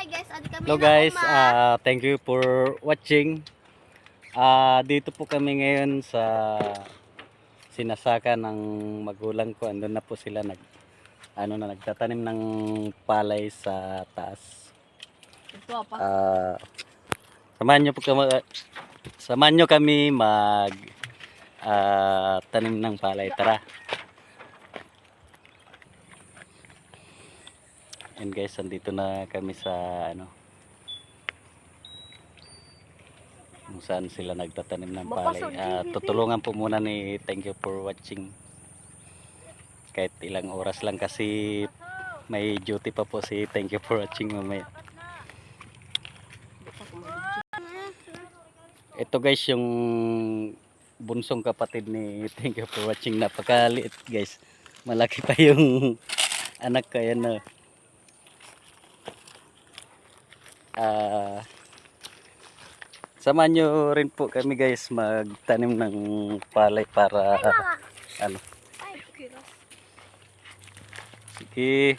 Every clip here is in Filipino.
guys, adi kami Hello na guys, uma. thank you for watching. Dito po kami ngayon sa sinasaka ng magulang ko. Andun na po sila nagtatanim ng palay sa taas. Ito pa. Samahan nyo kami mag tanim ng palay. Tara. And guys, andito na kami sa kung saan sila nagtatanim ng palay. Tutulungan po muna ni thank you for watching. Kahit ilang oras lang kasi may duty pa po si thank you for watching mamaya. Ito guys yung bunsong kapatid ni thank you for watching. Napakaliit guys. Malaki pa yung anak ko yan. Samahan nyo rin po kami guys magtanim ng palay para sige.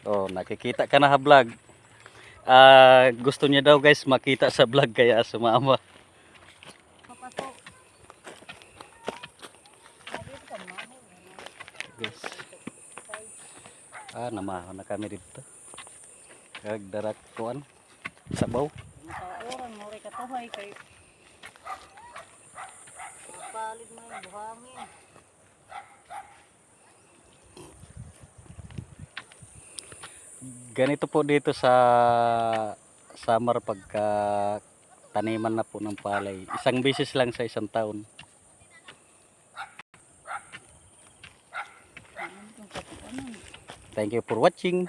Nakikita ka na ha vlog. Gusto niya daw guys makita sa vlog kaya sumama. Guys. Namahan na kami dito. Kagdarat kuan sabaw. Orang mo ray katuhay kay palit mo buhangin. Ganito po dito sa summer pagka taniman na po ng palay. Isang beses lang sa isang taon. Thank you for watching.